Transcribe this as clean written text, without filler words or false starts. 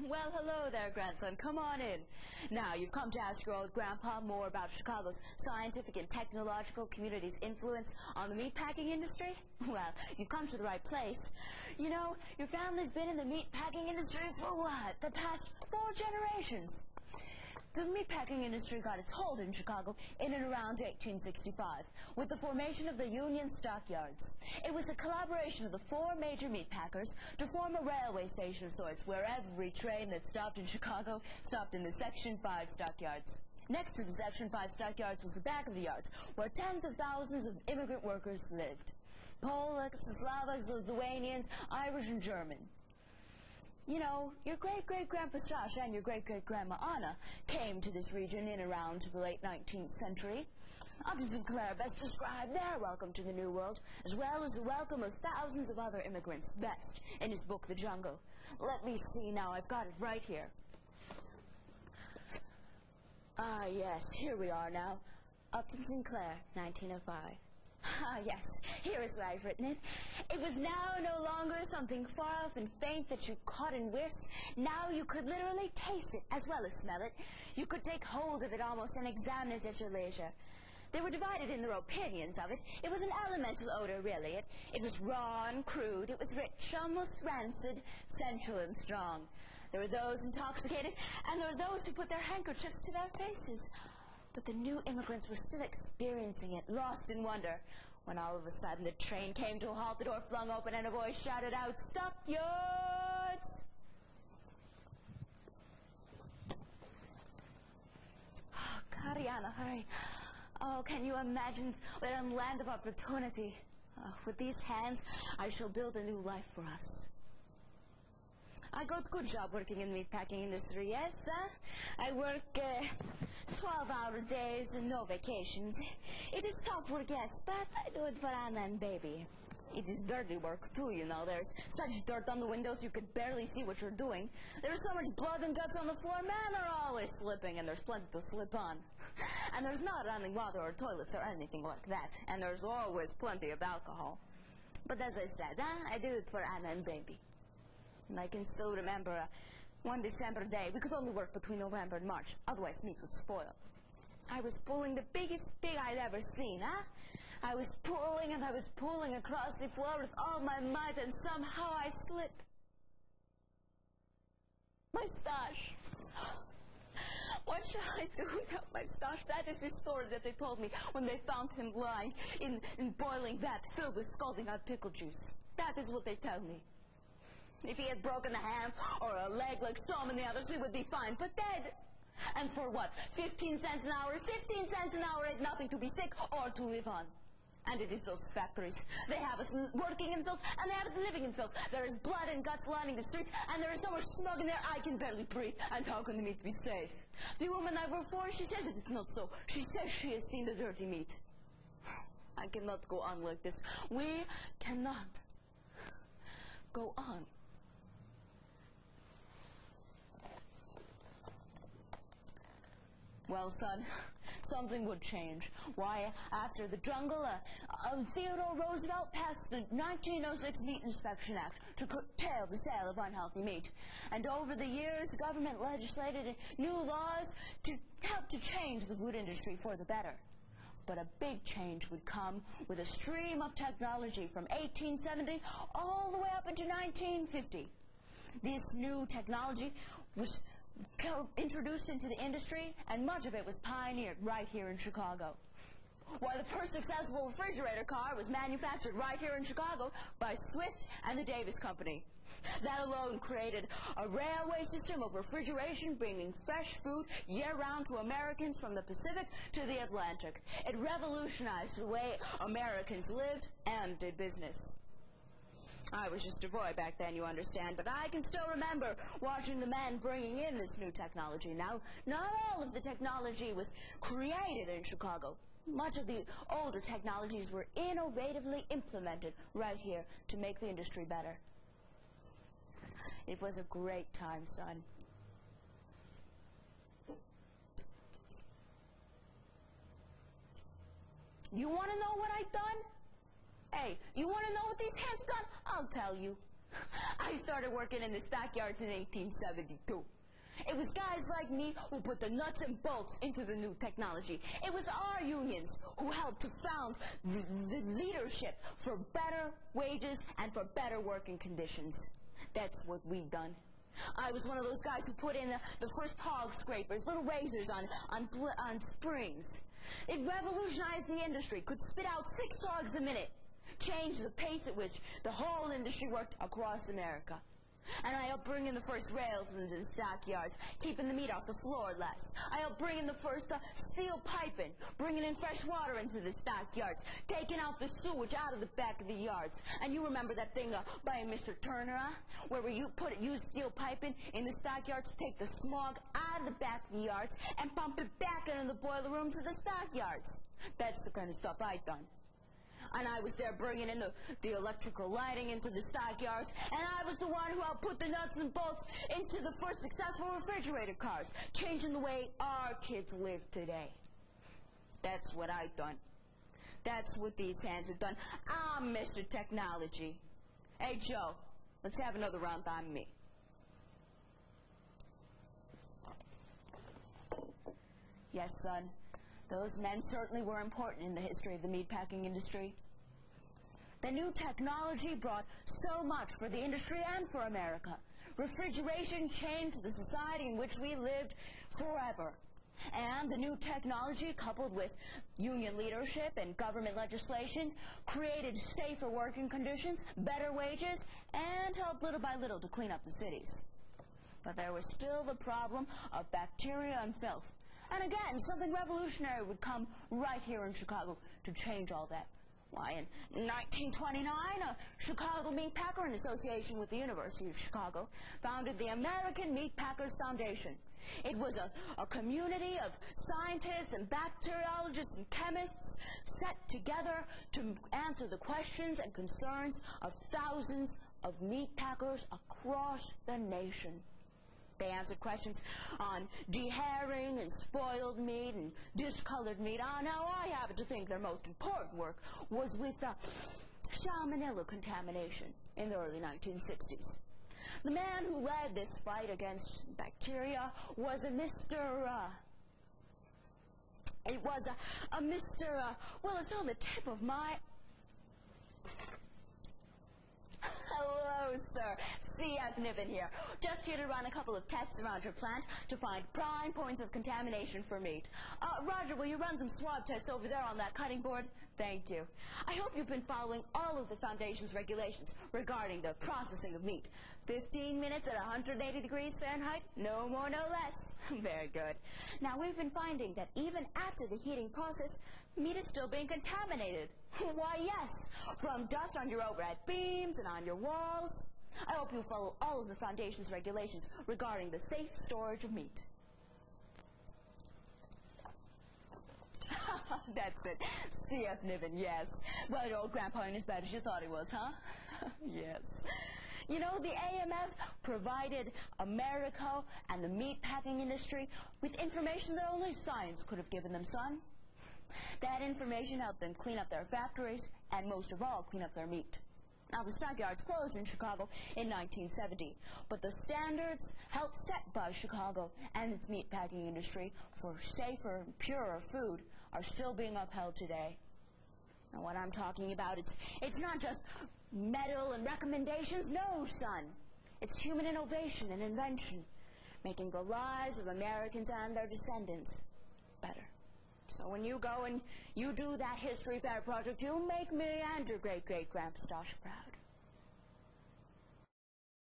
Well, hello there, grandson. Come on in. Now, you've come to ask your old grandpa more about Chicago's scientific and technological community's influence on the meatpacking industry? Well, you've come to the right place. You know, your family's been in the meatpacking industry for what? The past 4 generations. The meatpacking industry got its hold in Chicago in and around 1865 with the formation of the Union Stockyards. It was the collaboration of the 4 major meatpackers to form a railway station of sorts where every train that stopped in Chicago stopped in the Section 5 stockyards. Next to the Section 5 stockyards was the back of the yards where tens of thousands of immigrant workers lived. Polacks, Slovaks, Lithuanians, Irish and German. You know, your great-great-grandpa Stasha and your great-great-grandma Anna came to this region in around the late 19th century. Upton Sinclair best described their welcome to the New World, as well as the welcome of thousands of other immigrants best in his book, The Jungle. Let me see now, I've got it right here. Ah, yes, here we are now. Upton Sinclair, 1905. Ah, yes, here is where I've written it. It was now no longer something far off and faint that you caught in whiffs. Now you could literally taste it as well as smell it. You could take hold of it almost and examine it at your leisure. They were divided in their opinions of it. It was an elemental odor, really. It was raw and crude. It was rich, almost rancid, sensual and strong. There were those intoxicated, and there were those who put their handkerchiefs to their faces. But the new immigrants were still experiencing it, lost in wonder, when all of a sudden the train came to a halt, the door flung open, and a voice shouted out, "Stockyards!" Oh, Kariana, hurry. Oh, can you imagine what a land of opportunity? Oh, with these hands, I shall build a new life for us. I got good job working in the meatpacking industry, yes, I work 12-hour days and no vacations. It is tough work, yes, but I do it for Anna and baby. It is dirty work, too, you know. There's such dirt on the windows you could barely see what you're doing. There's so much blood and guts on the floor, men are always slipping, and there's plenty to slip on. And there's not running water or toilets or anything like that, and there's always plenty of alcohol. But as I said, I do it for Anna and baby. And I can still remember one December day. We could only work between November and March, otherwise meat would spoil. I was pulling the biggest pig I'd ever seen, I was pulling and I was pulling across the floor with all my might, and somehow I slipped. My stash. What shall I do without my stash? That is the story that they told me when they found him lying in boiling vat filled with scalding hot pickle juice. That is what they tell me. If he had broken a hand or a leg like so many others, we would be fine, but dead. And for what? 15 cents an hour? 15 cents an hour ain't nothing to be sick or to live on. And it is those factories. They have us working in filth, and they have us living in filth. There is blood and guts lining the streets, and there is so much smog in there I can barely breathe. And how can the meat be safe? The woman I work for, she says it is not so. She says she has seen the dirty meat. I cannot go on like this. We cannot go on. Well, son, something would change. Why, after the jungle, Theodore Roosevelt passed the 1906 Meat Inspection Act to curtail the sale of unhealthy meat. And over the years, the government legislated new laws to help to change the food industry for the better. But a big change would come with a stream of technology from 1870 all the way up into 1950. This new technology was introduced into the industry, and much of it was pioneered right here in Chicago. Why, the first successful refrigerator car was manufactured right here in Chicago by Swift and the Davis Company. That alone created a railway system of refrigeration, bringing fresh food year-round to Americans from the Pacific to the Atlantic. It revolutionized the way Americans lived and did business. I was just a boy back then, you understand, but I can still remember watching the men bringing in this new technology. Now, not all of the technology was created in Chicago. Much of the older technologies were innovatively implemented right here to make the industry better. It was a great time, son. You want to know what I've done? Hey, you want to know what these hands done? I'll tell you. I started working in the stockyards in 1872. It was guys like me who put the nuts and bolts into the new technology. It was our unions who helped to found the leadership for better wages and for better working conditions. That's what we've done. I was one of those guys who put in the first hog scrapers, little razors on springs. It revolutionized the industry, could spit out 6 hogs a minute, changed the pace at which the whole industry worked across America. And I helped bring in the first rails into the stockyards, keeping the meat off the floor less. I helped bring in the first steel piping, bringing in fresh water into the stockyards, taking out the sewage out of the back of the yards. And you remember that thing by Mr. Turner, where we use steel piping in the stockyards to take the smog out of the back of the yards and pump it back into the boiler rooms of the stockyards. That's the kind of stuff I've done. And I was there bringing in the electrical lighting into the stockyards, and I was the one who helped put the nuts and bolts into the first successful refrigerator cars, changing the way our kids live today. That's what I've done. That's what these hands have done. I'm Mr. Technology. Hey, Joe, let's have another round on me. Yes, son. Those men certainly were important in the history of the meatpacking industry. The new technology brought so much for the industry and for America. Refrigeration changed the society in which we lived forever. And the new technology, coupled with union leadership and government legislation, created safer working conditions, better wages, and helped little by little to clean up the cities. But there was still the problem of bacteria and filth. And again, something revolutionary would come right here in Chicago to change all that. Why, in 1929, a Chicago Meatpacker, in association with the University of Chicago, founded the American Meatpackers Foundation. It was a community of scientists and bacteriologists and chemists set together to answer the questions and concerns of thousands of meatpackers across the nation. They answered questions on deherring and spoiled meat and discolored meat. Now, I happen to think their most important work was with salmonella contamination in the early 1960s. The man who led this fight against bacteria was a Mr. Well, it's on the tip of my... Hello, sir. C.F. Niven here. Just here to run a couple of tests around your plant to find prime points of contamination for meat. Roger, will you run some swab tests over there on that cutting board? Thank you. I hope you've been following all of the Foundation's regulations regarding the processing of meat. 15 minutes at 180 degrees Fahrenheit? No more, no less. Very good. Now, we've been finding that even after the heating process, meat is still being contaminated. Why, yes, from dust on your overhead beams and on your walls. I hope you follow all of the Foundation's regulations regarding the safe storage of meat. That's it. C.F. Niven, yes. Well, your old grandpa ain't as bad as you thought he was, huh? Yes. You know, the AMF provided America and the meatpacking industry with information that only science could have given them, son. That information helped them clean up their factories and, most of all, clean up their meat. Now, the stockyards closed in Chicago in 1970, but the standards helped set by Chicago and its meatpacking industry for safer and purer food are still being upheld today. Now, what I'm talking about, it's not just medal and recommendations. No, son. It's human innovation and invention, making the lives of Americans and their descendants better. So when you go and you do that History Fair project, you'll make me and your great-great-grandpa Stosh proud.